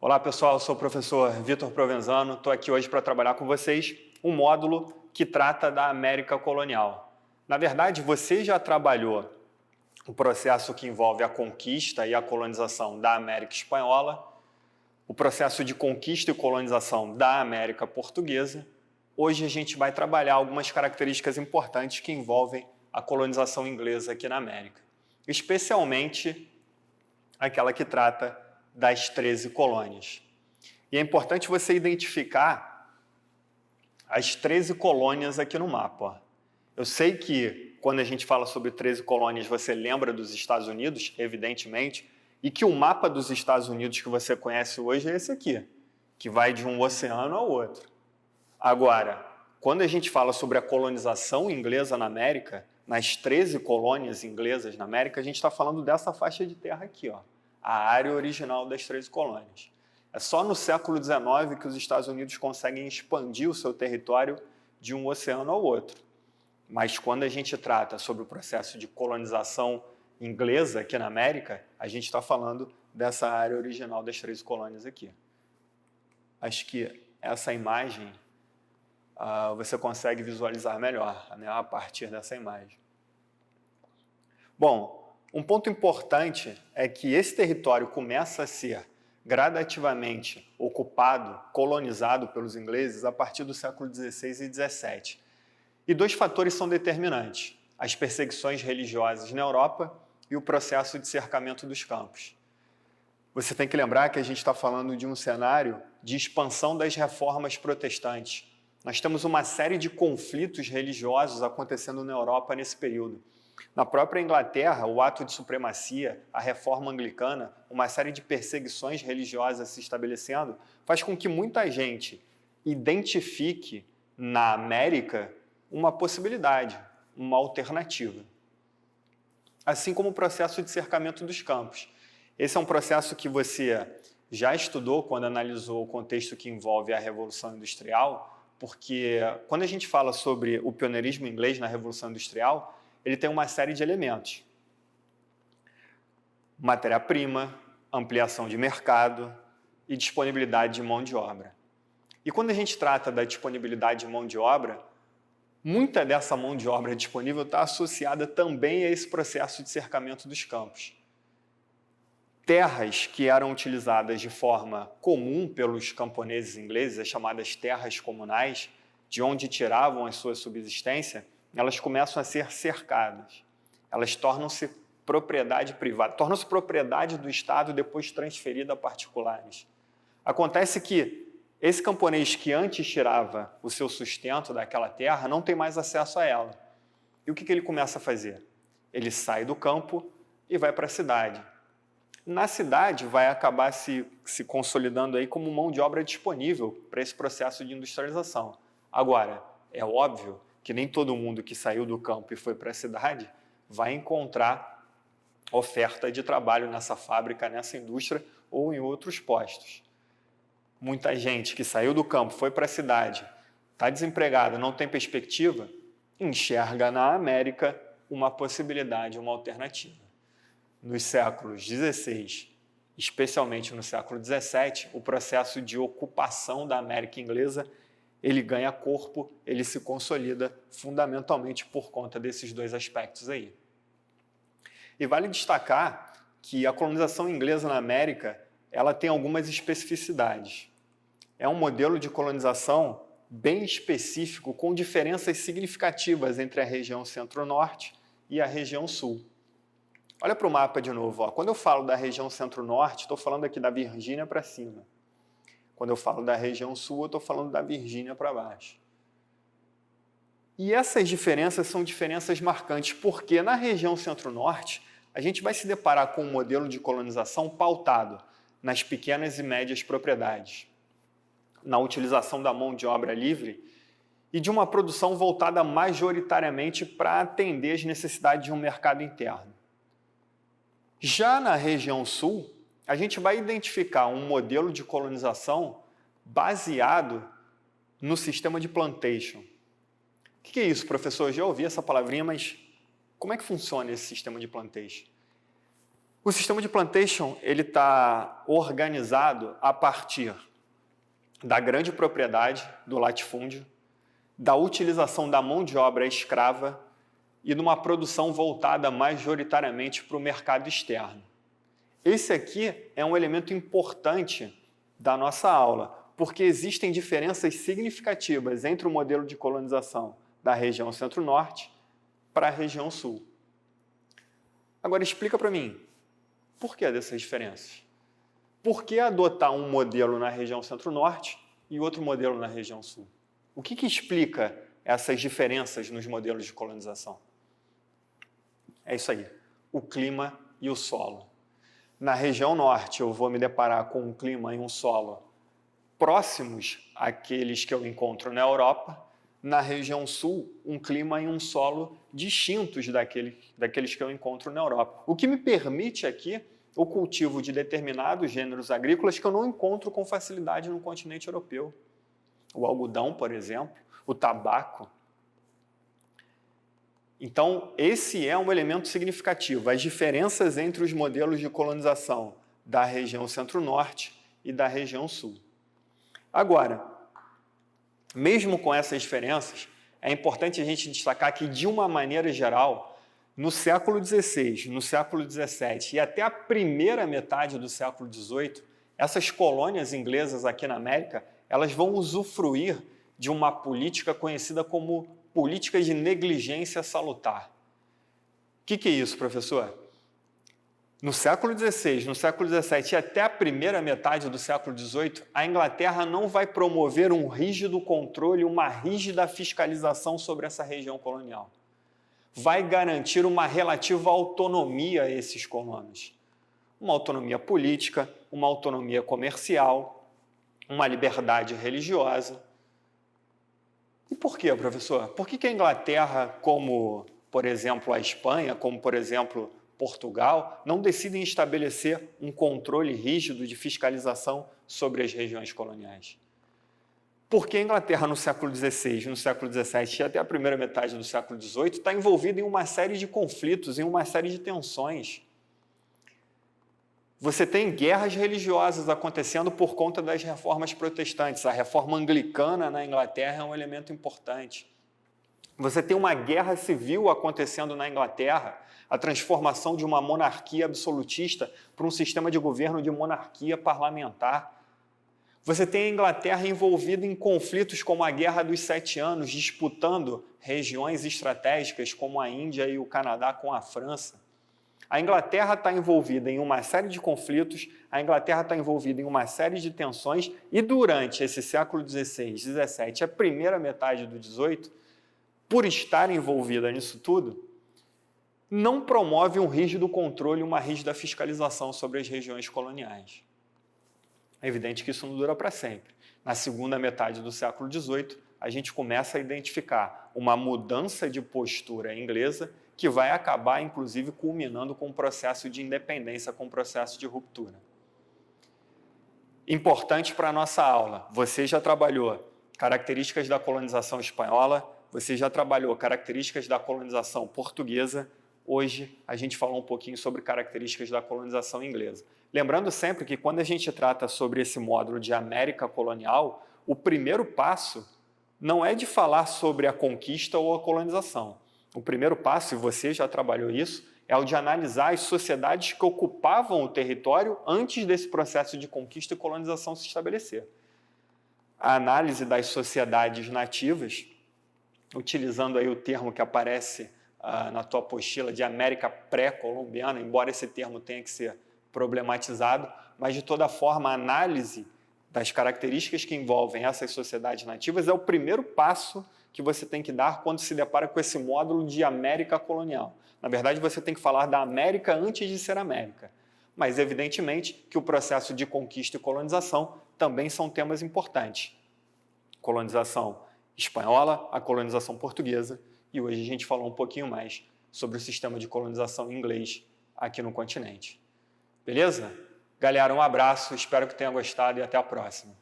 Olá pessoal, eu sou o professor Vitor Provenzano, estou aqui hoje para trabalhar com vocês um módulo que trata da América colonial. Na verdade, você já trabalhou o processo que envolve a conquista e a colonização da América Espanhola, o processo de conquista e colonização da América Portuguesa. Hoje a gente vai trabalhar algumas características importantes que envolvem a colonização inglesa aqui na América, especialmente aquela que trata das 13 colônias. E é importante você identificar as 13 colônias aqui no mapa. Ó. Eu sei que quando a gente fala sobre 13 colônias, você lembra dos Estados Unidos, evidentemente, e que o mapa dos Estados Unidos que você conhece hoje é esse aqui, que vai de um oceano ao outro. Agora, quando a gente fala sobre a colonização inglesa na América, nas 13 colônias inglesas na América, a gente está falando dessa faixa de terra aqui, ó, a área original das 13 colônias. É só no século XIX que os Estados Unidos conseguem expandir o seu território de um oceano ao outro. Mas quando a gente trata sobre o processo de colonização inglesa aqui na América, a gente está falando dessa área original das 13 colônias aqui. Acho que essa imagem você consegue visualizar melhor, né, a partir dessa imagem. Bom, um ponto importante é que esse território começa a ser gradativamente ocupado, colonizado pelos ingleses a partir do século XVI e XVII. E dois fatores são determinantes: as perseguições religiosas na Europa e o processo de cercamento dos campos. Você tem que lembrar que a gente está falando de um cenário de expansão das reformas protestantes. Nós temos uma série de conflitos religiosos acontecendo na Europa nesse período. Na própria Inglaterra, o ato de supremacia, a reforma anglicana, uma série de perseguições religiosas se estabelecendo, faz com que muita gente identifique na América uma possibilidade, uma alternativa. Assim como o processo de cercamento dos campos. Esse é um processo que você já estudou quando analisou o contexto que envolve a Revolução Industrial, porque quando a gente fala sobre o pioneirismo inglês na Revolução Industrial, ele tem uma série de elementos: matéria-prima, ampliação de mercado e disponibilidade de mão de obra. E quando a gente trata da disponibilidade de mão de obra, muita dessa mão de obra disponível está associada também a esse processo de cercamento dos campos. Terras que eram utilizadas de forma comum pelos camponeses ingleses, as chamadas terras comunais, de onde tiravam a sua subsistência, elas começam a ser cercadas. Elas tornam-se propriedade privada, tornam-se propriedade do Estado depois transferida a particulares. Acontece que esse camponês que antes tirava o seu sustento daquela terra não tem mais acesso a ela. E o que ele começa a fazer? Ele sai do campo e vai para a cidade. Na cidade vai acabar se consolidando aí como mão de obra disponível para esse processo de industrialização. Agora, é óbvio que nem todo mundo que saiu do campo e foi para a cidade vai encontrar oferta de trabalho nessa fábrica, nessa indústria ou em outros postos. Muita gente que saiu do campo, foi para a cidade, está desempregada, não tem perspectiva, enxerga na América uma possibilidade, uma alternativa. Nos séculos XVI, especialmente no século XVII, o processo de ocupação da América inglesa ele ganha corpo, ele se consolida fundamentalmente por conta desses dois aspectos aí. E vale destacar que a colonização inglesa na América ela tem algumas especificidades. É um modelo de colonização bem específico, com diferenças significativas entre a região centro-norte e a região sul. Olha para o mapa de novo. Ó. Quando eu falo da região centro-norte, estou falando aqui da Virgínia para cima. Quando eu falo da região sul, eu estou falando da Virgínia para baixo. E essas diferenças são diferenças marcantes, porque na região centro-norte, a gente vai se deparar com um modelo de colonização pautado nas pequenas e médias propriedades, na utilização da mão de obra livre e de uma produção voltada majoritariamente para atender as necessidades de um mercado interno. Já na região sul, a gente vai identificar um modelo de colonização baseado no sistema de plantation. O que é isso, professor? Eu já ouvi essa palavrinha, mas como é que funciona esse sistema de plantation? O sistema de plantation ele está organizado a partir da grande propriedade, do latifúndio, da utilização da mão de obra escrava e de uma produção voltada majoritariamente para o mercado externo. Esse aqui é um elemento importante da nossa aula, porque existem diferenças significativas entre o modelo de colonização da região Centro-Norte para a região Sul. Agora explica para mim, por que dessas diferenças? Por que adotar um modelo na região Centro-Norte e outro modelo na região Sul? O que explica essas diferenças nos modelos de colonização? É isso aí, o clima e o solo. Na região Norte, eu vou me deparar com um clima e um solo próximos àqueles que eu encontro na Europa. Na região Sul, um clima e um solo distintos daqueles que eu encontro na Europa. O que me permite aqui o cultivo de determinados gêneros agrícolas que eu não encontro com facilidade no continente europeu. O algodão, por exemplo, o tabaco. Então, esse é um elemento significativo, as diferenças entre os modelos de colonização da região Centro-Norte e da região Sul. Agora, mesmo com essas diferenças, é importante a gente destacar que, de uma maneira geral, no século XVI, no século XVII e até a primeira metade do século XVIII, essas colônias inglesas aqui na América, elas vão usufruir de uma política conhecida como política de negligência salutar. O que é isso, professor? No século XVI, no século XVII e até a primeira metade do século XVIII, a Inglaterra não vai promover um rígido controle, uma rígida fiscalização sobre essa região colonial. Vai garantir uma relativa autonomia a esses colonos. Uma autonomia política, uma autonomia comercial, uma liberdade religiosa. E por quê, professor? Por que a Inglaterra, como, por exemplo, a Espanha, como, por exemplo, Portugal, não decidem estabelecer um controle rígido de fiscalização sobre as regiões coloniais? Porque a Inglaterra, no século XVI, no século XVII e até a primeira metade do século XVIII, está envolvida em uma série de conflitos, em uma série de tensões. Você tem guerras religiosas acontecendo por conta das reformas protestantes. A reforma anglicana na Inglaterra é um elemento importante. Você tem uma guerra civil acontecendo na Inglaterra, a transformação de uma monarquia absolutista para um sistema de governo de monarquia parlamentar. Você tem a Inglaterra envolvida em conflitos como a Guerra dos 7 Anos, disputando regiões estratégicas como a Índia e o Canadá com a França. A Inglaterra está envolvida em uma série de conflitos, a Inglaterra está envolvida em uma série de tensões e durante esse século XVI, XVII, a primeira metade do XVIII, por estar envolvida nisso tudo, não promove um rígido controle, uma rígida fiscalização sobre as regiões coloniais. É evidente que isso não dura para sempre. Na segunda metade do século XVIII, a gente começa a identificar uma mudança de postura inglesa que vai acabar, inclusive, culminando com um processo de independência, com um processo de ruptura. Importante para a nossa aula, você já trabalhou características da colonização espanhola, você já trabalhou características da colonização portuguesa, hoje a gente falou um pouquinho sobre características da colonização inglesa. Lembrando sempre que quando a gente trata sobre esse módulo de América colonial, o primeiro passo não é de falar sobre a conquista ou a colonização. O primeiro passo, e você já trabalhou isso, é o de analisar as sociedades que ocupavam o território antes desse processo de conquista e colonização se estabelecer. A análise das sociedades nativas, utilizando aí o termo que aparece na tua apostila de América pré-colombiana, embora esse termo tenha que ser problematizado, mas de toda forma a análise das características que envolvem essas sociedades nativas é o primeiro passo que você tem que dar quando se depara com esse módulo de América colonial. Na verdade, você tem que falar da América antes de ser América. Mas, evidentemente, que o processo de conquista e colonização também são temas importantes. Colonização espanhola, a colonização portuguesa, e hoje a gente falou um pouquinho mais sobre o sistema de colonização inglês aqui no continente. Beleza? Galera, um abraço, espero que tenha gostado e até a próxima.